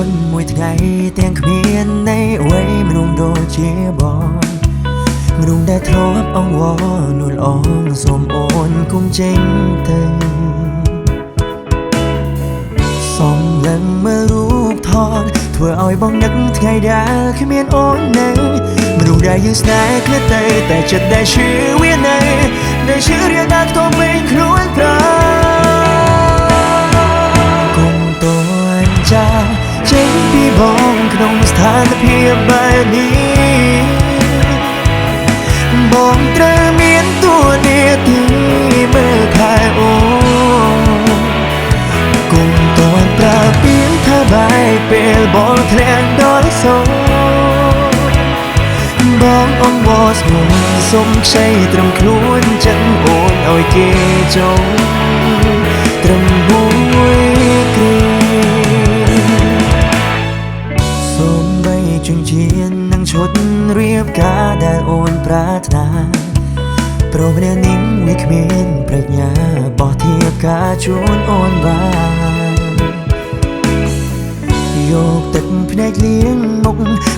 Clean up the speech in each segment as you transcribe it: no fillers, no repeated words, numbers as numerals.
นมวยថ្ងៃទាំងគ្មាននៃអ្វីមនុស្សដូចជាបងមនុស្សដែលធ្លាប់អង្វរនួលអងសូមអូនគុំចេញទៅសំឡឹងមើលរូបថតធ្វើឲ្យបងនឹកថ្ងៃដែលគ្មានអូននៅមនុស្សដែលយើងស្នេហ៍គ្នាទៅតែចិត្តដែលឈឺវានៅដែលឈឺរៀងដល់ទៅពេញខ្លួនប្រើគុំតួនចាចេញពីបងក្នុងស្ថានភាពបែបនេះបងត្រូវមានតួនាទីមើលថែអូនគុំតួនប្រើពាក្យថាបែកពេលបងធ្លាក់ដល់សោបងអង្វរស្មុំសុំខ្ចីត្រឹមខ្លួនចិនអូនឲ្យគេចង់ត្រឹមមួយគ្រាសូមបីជញ្ជៀននឹងឈុតរៀបការដែលអូនប្រាថ្នាព្រោះម្នាក់នេះវាគ្មានប្រាជ្ញាបោះធៀបការជូនអូនបានយកទឹកភ្នែកលាងមុខ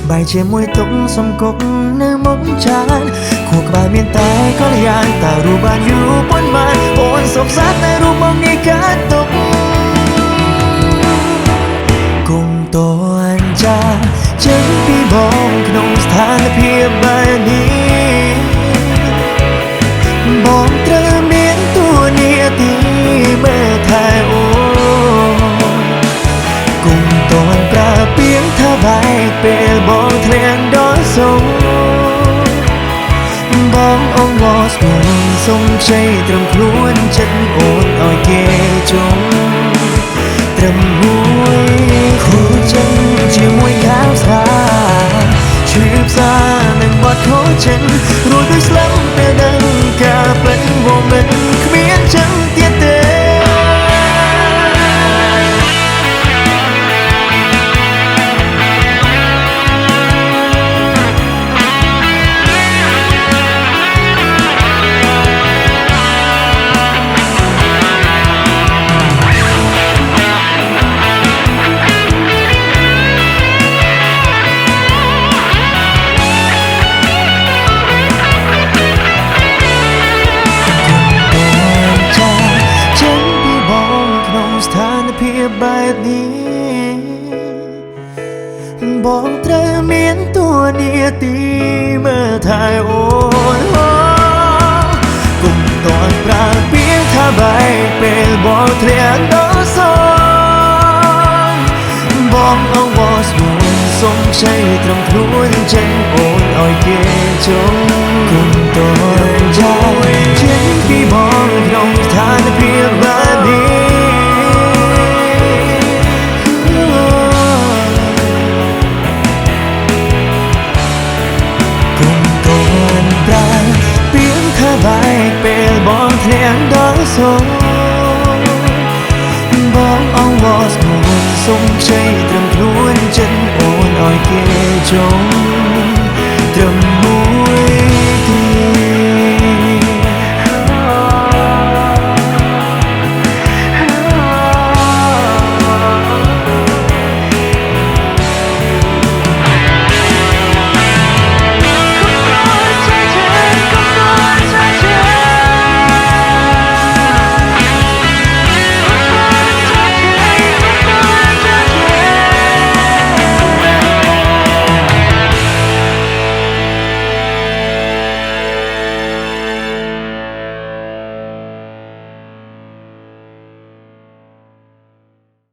បាយជាមួយទុកសំគុកនៅមុខចានខួរក្បាលមានតែកល្យានតើរូបបានយូរប៉ុន្មានអូនសុខសាន្តតែរូបមកនេះកាត់ទុកគុំតនចាចេញពីបងក្នុងស្ថានភាពបែបនេះបងត្រូវមានតួនាទីមើលថែអូនគុំតនប្រើពាក្យថាបែកពេលបងធ្លាក់ដល់សោបងអង្វរស្មុំសុំខ្ចីត្រឹមខ្លួនចិត្តអូនឲ្យគេចង់ត្រឹមមួយគ្រូចិនជាមួយខាងស្រាឈឺផ្សានឹងបាត់ខូចចិនរួចដោយស្លាប់ពេលដឹងការពិតមកមិនគ្មានចឹងទៀតទេបែបនេះបងត្រូវមានតួនាទីមើលថែអូនគុំតនប្រើពាក្យថាបែកពេលបងធ្លាក់ដល់សោបងអង្វរស្មុំសុំខ្ចីត្រឹមខ្លួនចេញអូនឲ្យគេចង់គុំតនចាចេញពីបងក្នុងស្ថានភាពបែបនេះបែកពេលបងធ្លាក់ដល់សោបងអង្វរស្មុំសុំខ្ចីត្រឹមខ្លួនចិត្តអូនឲ្យគេចង់